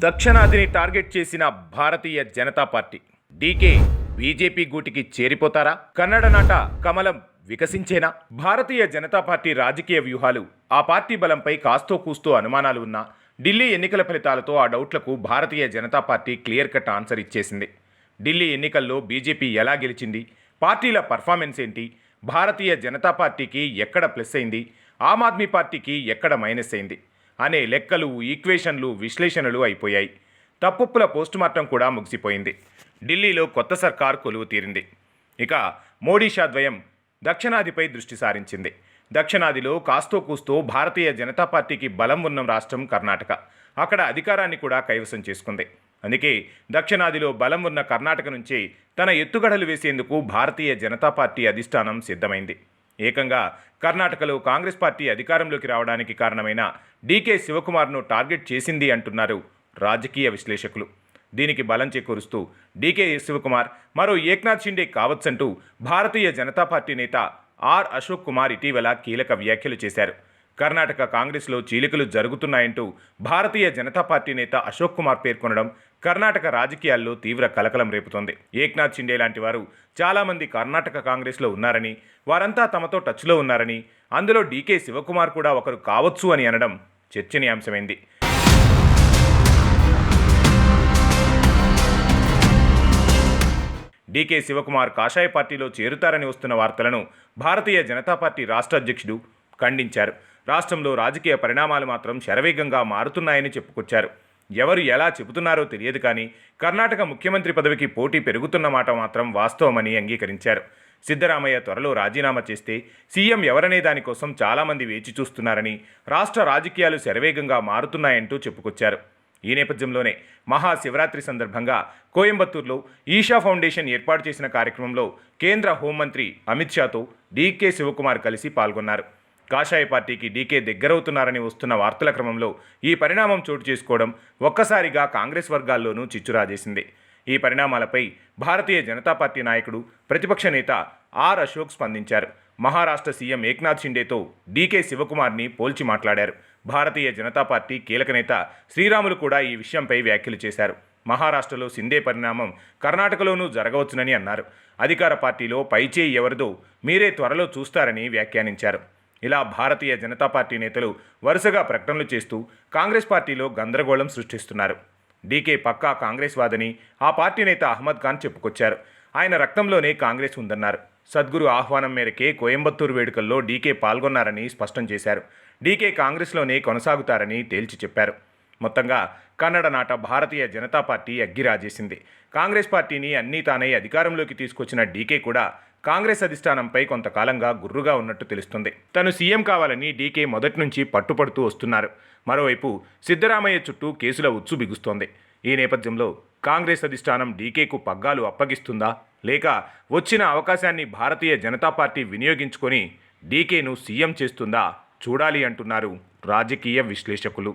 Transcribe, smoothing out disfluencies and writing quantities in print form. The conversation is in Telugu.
దక్షిణాదిని టార్గెట్ చేసిన భారతీయ జనతా పార్టీ డీకే బీజేపీ గూటికి చేరిపోతారా? కన్నడ నాట కమలం వికసించేనా? భారతీయ జనతా పార్టీ రాజకీయ వ్యూహాలు ఆ పార్టీ బలంపై కాస్తో కూస్తో అనుమానాలు ఉన్నా ఢిల్లీ ఎన్నికల ఫలితాలతో ఆ డౌట్లకు Bharatiya Janata Party clear cut answer ఇచ్చేసింది. ఢిల్లీ ఎన్నికల్లో బీజేపీ ఎలా గెలిచింది, పార్టీల పర్ఫార్మెన్స్ ఏంటి, భారతీయ జనతా పార్టీకి ఎక్కడ ప్లస్ అయింది, ఆమ్ ఆద్మీ పార్టీకి ఎక్కడ మైనస్ అయింది అనే లెక్కలు, ఈక్వేషన్లు, విశ్లేషణలు అయిపోయాయి. తప్పుల పోస్టుమార్టం కూడా ముగిసిపోయింది. ఢిల్లీలో కొత్త సర్కార్ కొలువు తీరింది. ఇక మోడీ షా ద్వయం దక్షిణాదిపై దృష్టి సారించింది. దక్షిణాదిలో కాస్తో కూస్తో భారతీయ జనతా పార్టీకి బలం ఉన్న రాష్ట్రం కర్ణాటక. అక్కడ అధికారాన్ని కూడా కైవసం చేసుకుంది. అందుకే దక్షిణాదిలో బలం ఉన్న కర్ణాటక నుంచి తన ఎత్తుగడలు వేసేందుకు భారతీయ జనతా పార్టీ అధిష్టానం సిద్ధమైంది. ఏకంగా కర్ణాటకలో కాంగ్రెస్ పార్టీ అధికారంలోకి రావడానికి కారణమైన డీకే శివకుమార్ను టార్గెట్ చేసింది అంటున్నారు రాజకీయ విశ్లేషకులు. దీనికి బలం చేకూరుస్తూ డీకే శివకుమార్ మరో ఏక్నాథ్ షిండే కావచ్చంటూ భారతీయ జనతా పార్టీ నేత ఆర్ అశోక్ కుమార్ ఇటీవల కీలక వ్యాఖ్యలు చేశారు. కర్ణాటక కాంగ్రెస్లో చీలికలు జరుగుతున్నాయంటూ భారతీయ జనతా పార్టీ నేత అశోక్ కుమార్ పేర్కొనడం కర్ణాటక రాజకీయాల్లో తీవ్ర కలకలం రేపుతోంది. ఏక్నాథ్ షిండే లాంటి వారు చాలామంది కర్ణాటక కాంగ్రెస్లో ఉన్నారని, వారంతా తమతో టచ్లో ఉన్నారని, అందులో డీకే శివకుమార్ కూడా ఒకరు కావచ్చు అని అనడం చర్చనీయాంశమైంది. డీకే శివకుమార్ కాషాయ పార్టీలో చేరుతారని వస్తున్న వార్తలను భారతీయ జనతా పార్టీ రాష్ట్ర అధ్యక్షుడు ఖండించారు. రాష్ట్రంలో రాజకీయ పరిణామాలు మాత్రం శరవేగంగా మారుతున్నాయని చెప్పుకొచ్చారు. ఎవరు ఎలా చెబుతున్నారో తెలియదు కానీ కర్ణాటక ముఖ్యమంత్రి పదవికి పోటీ పెరుగుతున్న మాట మాత్రం వాస్తవమని అంగీకరించారు. సిద్ధరామయ్య త్వరలో రాజీనామా చేస్తే సీఎం ఎవరనే దానికోసం చాలామంది వేచి చూస్తున్నారని, రాష్ట్ర రాజకీయాలు శరవేగంగా మారుతున్నాయంటూ చెప్పుకొచ్చారు. ఈ నేపథ్యంలోనే మహాశివరాత్రి సందర్భంగా కోయంబత్తూరులో ఈషా ఫౌండేషన్ ఏర్పాటు చేసిన కార్యక్రమంలో కేంద్ర హోంమంత్రి అమిత్ షాతో డీకే శివకుమార్ కలిసి పాల్గొన్నారు. కాషాయ పార్టీకి డీకే దగ్గరవుతున్నారని వస్తున్న వార్తల క్రమంలో ఈ పరిణామం చోటు చేసుకోవడం ఒక్కసారిగా కాంగ్రెస్ వర్గాల్లోనూ చిచ్చురాజేసింది. ఈ పరిణామాలపై భారతీయ జనతా పార్టీ నాయకుడు, ప్రతిపక్ష నేత ఆర్ అశోక్ స్పందించారు. మహారాష్ట్ర సీఎం ఏక్నాథ్ షిండేతో డీకే శివకుమార్ని పోల్చి మాట్లాడారు. భారతీయ జనతా పార్టీ కీలక నేత శ్రీరాములు కూడా ఈ విషయంపై వ్యాఖ్యలు చేశారు. మహారాష్ట్రలో షిండే పరిణామం కర్ణాటకలోనూ జరగవచ్చునని అన్నారు. అధికార పార్టీలో పైచేయి ఎవరిదో మీరే త్వరలో చూస్తారని వ్యాఖ్యానించారు. ఇలా భారతీయ జనతా పార్టీ నేతలు వరుసగా ప్రకటనలు చేస్తూ కాంగ్రెస్ పార్టీలో గందరగోళం సృష్టిస్తున్నారు. డీకే పక్కా కాంగ్రెస్ వాదని ఆ పార్టీ నేత అహ్మద్ ఖాన్ చెప్పుకొచ్చారు. ఆయన రక్తంలోనే కాంగ్రెస్ ఉందన్నారు. సద్గురు ఆహ్వానం మేరకే కోయంబత్తూరు వేడుకల్లో డీకే పాల్గొన్నారని స్పష్టం చేశారు. డీకే కాంగ్రెస్లోనే కొనసాగుతారని తేల్చి చెప్పారు. మొత్తంగా కన్నడ నాట భారతీయ జనతా పార్టీ అగ్గిరాజేసింది. కాంగ్రెస్ పార్టీని అన్నీ తానై అధికారంలోకి తీసుకొచ్చిన డీకే కూడా కాంగ్రెస్ అధిష్టానంపై కొంతకాలంగా గుర్రుగా ఉన్నట్టు తెలుస్తుంది. తను సీఎం కావాలని డీకే మొదటి నుంచి పట్టుపడుతూ వస్తున్నారు. మరోవైపు సిద్ధరామయ్య చుట్టూ కేసుల ఉచ్చు బిగుస్తోంది. ఈ నేపథ్యంలో కాంగ్రెస్ అధిష్టానం డీకేకు పగ్గాలు అప్పగిస్తుందా, లేక వచ్చిన అవకాశాన్ని భారతీయ జనతా పార్టీ వినియోగించుకొని డీకేను సీఎం చేస్తుందా చూడాలి అంటున్నారు రాజకీయ విశ్లేషకులు.